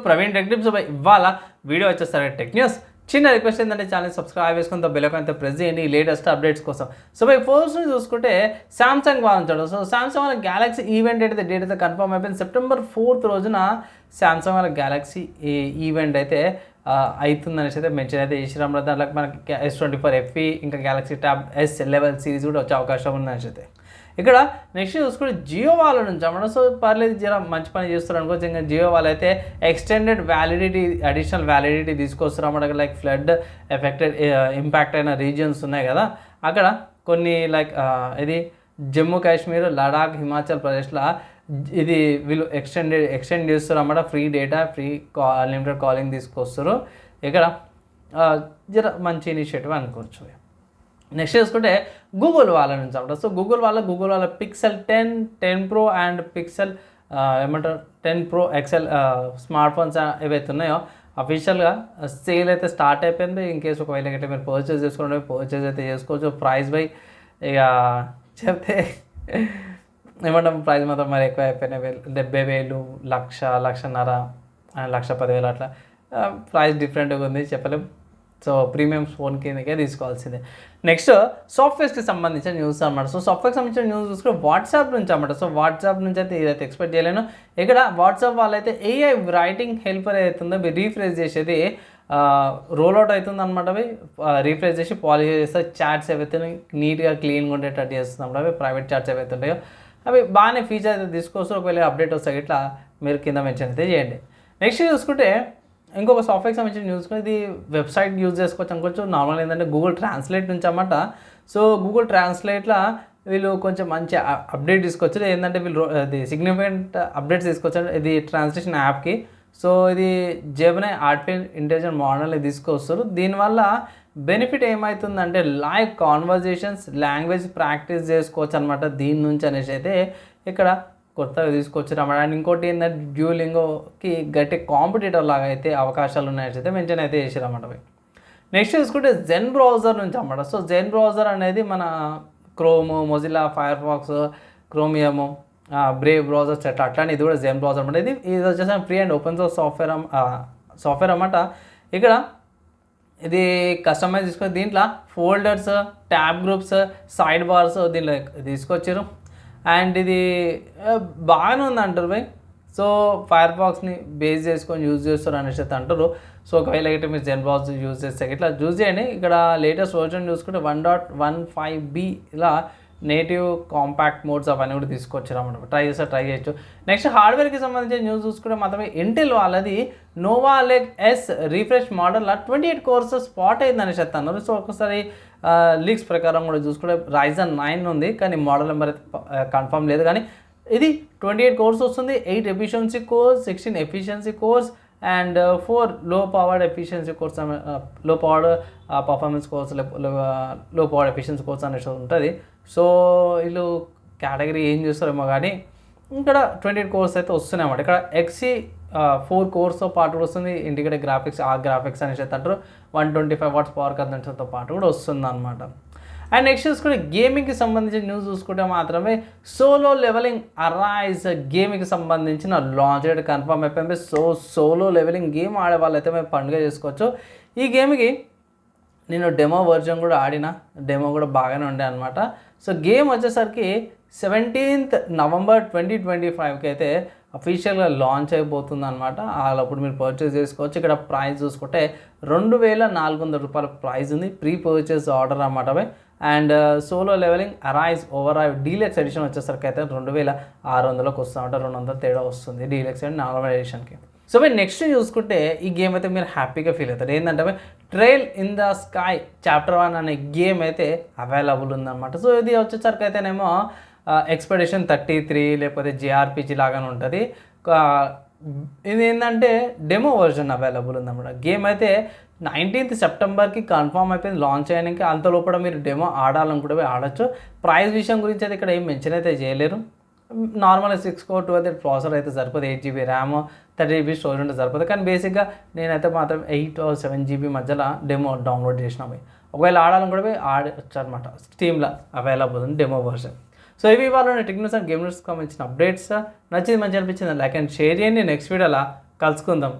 Praveen tech tips ఇవాళ video వచ్చేస్తారు tech news. చిన్న రిక్వెస్ట్ ఏంటంటే ఛానల్ సబ్స్క్రైబ్ చేసుకుని బెల్ ఐకాన్ ప్రెస్ చేయండి లేటెస్ట్ అప్డేట్స్ కోసం. సో ఫస్ట్ చూసుకుంటే సామ్సంగ్ వారించాడు. సో సామ్సంగ్ వాళ్ళ గ్యాలక్సీ ఈవెంట్ డేట్ అయితే కన్ఫర్మ్ అయిపోయింది. September 4th రోజున సామ్సంగ్ వాళ్ళ గ్యాలక్సీ ఈవెంట్ అయితే అవుతుందనేసి అయితే మెన్షన్ అయితే చేసినాం. దాంట్లో మనకి S24 FE ఇంకా గ్యాలక్సీ ట్యాబ్ S11 సిరీస్ కూడా వచ్చే అవకాశం ఉందనేసి అయితే. ఇక్కడ నెక్స్ట్ చూసుకుంటే జియో వాళ్ళ నుంచి అన్నమాట. సో పర్లేదు జర మంచి పని చేస్తారు అనుకోవచ్చు. ఇంకా జియో వాళ్ళు అయితే ఎక్స్టెండెడ్ వ్యాలిడిటీ అడిషనల్ వ్యాలిడిటీ తీసుకొస్తారు అన్నమాట. లైక్ ఫ్లడ్ ఎఫెక్టెడ్ ఇంపాక్ట్ అయిన రీజియన్స్ ఉన్నాయి కదా, అక్కడ కొన్ని లైక్ ఇది జమ్మూ కాశ్మీర్, లడాక్, హిమాచల్ ప్రదేశ్లో ఇది వీళ్ళు ఎక్స్టెండ్ చేస్తారు అన్నమాట. Free data, free unlimited calling తీసుకొస్తారు. ఇక్కడ జర మంచి ఇనిషియేటివ్ అనుకోవచ్చు. నెక్స్ట్ చూసుకుంటే గూగుల్ వాళ్ళ నుంచి అన్నమాట. సో గూగుల్ వాళ్ళ పిక్సెల్ 10 Pro అండ్ పిక్సెల్ ఏమంటారు 10 Pro XL స్మార్ట్ ఫోన్స్ ఏవైతే ఉన్నాయో అఫీషియల్గా సేల్ అయితే స్టార్ట్ అయిపోయింది. ఇన్ కేసు ఒకవేళ అయితే మీరు పర్చేస్ చేసుకోండి, పర్చేస్ అయితే చేసుకోవచ్చు. ప్రైస్ బై ఇక చెప్తే ఏమంటాం, ప్రైస్ మాత్రం మరి ఎక్కువ అయిపోయినాయి. 70,000, 1,00,000, 1,10,000 అట్లా ప్రైస్ డిఫరెంట్గా ఉంది, చెప్పలేం. సో ప్రీమియం ఫోన్ కిందకే తీసుకోవాల్సిందే. నెక్స్ట్ సాఫ్ట్వేర్స్కి సంబంధించిన న్యూస్ అన్నమాట. సో సాఫ్ట్వేర్కి సంబంధించిన న్యూస్ చూసుకుంటే వాట్సాప్ నుంచి అన్నమాట. సో వాట్సాప్ నుంచి అయితే ఇదైతే ఎక్స్పెక్ట్ చేయలేను. ఇక్కడ వాట్సాప్ వాళ్ళైతే AI రైటింగ్ హెల్పర్ అవుతుందో మీరు రీఫ్రెష్ చేసేది రోల్అవుట్ అవుతుంది అనమాట. అవి రీఫ్రెష్ చేసి పాలిష్ చేస్తే చాట్స్ ఏవైతే నీట్గా క్లీన్గా ఉండేటట్టు చేస్తుంది అన్నమాట. అవి ప్రైవేట్ చాట్స్ ఏవైతే ఉంటాయో అవి బాగానే ఫీచర్ అయితే తీసుకొస్తారు. ఒకవేళ అప్డేట్ వస్తాయి ఇట్లా మీరు కింద మెన్షన్ అయితే చేయండి. నెక్స్ట్ చూసుకుంటే ఇంకొక సాఫ్ట్వేర్కి సంబంధించిన న్యూస్ ఇది వెబ్సైట్ యూజ్ చేసుకోవచ్చు అనుకోవచ్చు. నార్మల్ ఏంటంటే గూగుల్ ట్రాన్స్లేట్ నుంచి అన్నమాట. సో గూగుల్ ట్రాన్స్లేట్లో వీళ్ళు కొంచెం మంచి అప్డేట్ తీసుకొచ్చారు. ఏంటంటే వీళ్ళు ఇది సిగ్నిఫికెంట్ అప్డేట్స్ తీసుకొచ్చారు ఇది ట్రాన్స్లేషన్ యాప్కి. సో ఇది జెమినీ ఆర్టిఫిషియల్ ఇంటెలిజెన్స్ మోడల్ని తీసుకొస్తారు. దీనివల్ల బెనిఫిట్ ఏమవుతుందంటే లైవ్ కాన్వర్జేషన్స్, లాంగ్వేజ్ ప్రాక్టీస్ చేసుకోవచ్చు అనమాట దీని నుంచి అనేసి అయితే ఇక్కడ కొత్తగా తీసుకొచ్చారు అన్నమాట. అండ్ ఇంకోటి ఏంటంటే డ్యూలింగోకి గట్టి కాంపిటేటర్ లాగా అయితే అవకాశాలు ఉన్నాయని అయితే మెన్షన్ అయితే చేసారు అన్నమాట. నెక్స్ట్ చూసుకుంటే జెన్ బ్రౌజర్ నుంచి అన్నమాట. సో జెన్ బ్రౌజర్ అనేది మన Chrome, Mozilla, Firefox, Chromium, Brave browser set అట్లానే ఇది కూడా జెన్ బ్రౌజర్ అన్నమాట. ఇది వచ్చేసి free and open source software అన్నమాట. ఇక్కడ ఇది కస్టమైజ్ తీసుకొని దీంట్లో folders, tab groups, sidebars దీంట్లో తీసుకొచ్చారు. అండ్ ఇది బాగానే ఉంది అంటారు బై. సో ఫైర్ ఫాక్స్ని బేస్ చేసుకొని యూజ్ చేస్తారు అనేసి అయితే అంటారు. సో ఒకవేళ అయితే మీరు జెన్ బ్రౌజర్ యూజ్ చేస్తే ఇట్లా యూజ్ చేయండి. ఇక్కడ లేటెస్ట్ వర్జన్ చూసుకుంటే 1.15B ఇలా నేటివ్ కాంపాక్ట్ మోడ్స్ అవన్నీ కూడా తీసుకొచ్చారు అన్నమాట. ట్రై చేయొచ్చు. నెక్స్ట్ హార్డ్వేర్కి సంబంధించిన న్యూస్ చూసుకుంటే మాత్రమే ఇంటెల్ వాళ్ళది Nova Lake S refresh model 28 cores spot అయిందని చెప్తున్నారు. సో ఒకసారి లీక్స్ ప్రకారం కూడా చూసుకుంటే Ryzen 9 ఉంది, కానీ మోడల్ నెంబర్ అయితే కన్ఫర్మ్ లేదు. కానీ ఇది 28 cores వస్తుంది. 8 efficiency course, 16 efficiency course and 4 లో పవర్డ్ ఎఫిషియన్సీ కోర్స్, లో పవర్డ్ పర్ఫార్మెన్స్ కోర్స్, లో పవర్డ్ ఎఫిషియన్సీ కోర్స్ అనేసి ఉంటుంది. సో వీళ్ళు కేటగిరీ ఏం చేస్తారేమో కానీ ఇక్కడ 28 cores అయితే వస్తున్నాయి అన్నమాట. ఇక్కడ XE4 కోర్స్తో పాటు కూడా వస్తుంది. ఇంటిగ్రేటెడ్ గ్రాఫిక్స్ అనేసి అయితే అంటారు. 125 watts పవర్ కన్సంప్షన్తో పాటు కూడా వస్తుంది అనమాట. అండ్ నెక్స్ట్ చూసుకుంటే గేమింగ్కి సంబంధించిన న్యూస్ చూసుకుంటే మాత్రమే సోలో లెవెలింగ్ అరైజ్ గేమ్కి సంబంధించిన లాంచ్ డేట్ కన్ఫర్మ్ అయిపోయింది. సో సోలో లెవెలింగ్ గేమ్ ఆడే వాళ్ళైతే మేము పండుగ చేసుకోవచ్చు. ఈ గేమ్కి నేను డెమో వర్జన్ కూడా ఆడిన, డెమో కూడా బాగానే ఉండే అనమాట. సో గేమ్ వచ్చేసరికి 17th November 2025కి అయితే అఫీషియల్గా లాంచ్ అయిపోతుంది అనమాట. అప్పుడు మీరు పర్చేస్ చేసుకోవచ్చు. ఇక్కడ ప్రైస్ చూసుకుంటే 2,400 ప్రైస్ ఉంది. ప్రీ పర్చేస్ ఆర్డర్ అన్నమాట. And Solo Leveling Arise over deluxe edition వచ్చేసరికి అయితే 2,600కి వస్తామంట. 200 తేడా వస్తుంది డీలక్స్ అండ్ నార్మల్ ఎడిషన్కి. సో మీరు నెక్స్ట్ చూసుకుంటే ఈ గేమ్ అయితే మీరు హ్యాపీగా ఫీల్ అవుతారు. ఏంటంటే Trail in the Sky chapter 1 అనే గేమ్ అయితే అవైలబుల్ ఉందన్నమాట. సో ఇది వచ్చేసరికి అయితేనేమో ఎక్స్పెడిషన్ 33 లేకపోతే JRPG లాగానే ఉంటుంది. ఇది ఏంటంటే డెమో వర్జన్ అవైలబుల్ ఉందన్నమాట. గేమ్ అయితే 19th Septemberకి కన్ఫర్మ్ అయిపోయింది లాంచ్ అయ్యాక. అంత లోపల మీరు డెమో ఆడాలనుకుంటే ఆడచ్చు. ప్రైస్ విషయం గురించి అయితే ఇక్కడ ఏం మెన్షన్ అయితే చేయలేరు. నార్మల్గా 6 core 12 ప్రాసెసర్ అయితే సరిపోతుంది. 8GB ర్యామ్, 30GB స్టోరేజ్ ఉంటే సరిపోతుంది. కానీ బేసిక్గా నేనైతే మాత్రం 8 or 7GB మధ్యలో డెమో డౌన్లోడ్ చేసినాము. ఒకవేళ ఆడాలనుకుంటే ఆడచ్చు అనమాట. స్టీమ్లో అవైలబుల్ ఉంది డెమో వర్షన్. సో ఇవి ఇవాళ టెక్ న్యూస్ అండ్ గేమ్ న్యూస్కి సంబంధించిన అప్డేట్స్. నచ్చింది, మంచి అనిపించింది లైక్ అండ్ షేర్ చేయండి. నెక్స్ట్ వీడియోలో కలుసుకుందాం.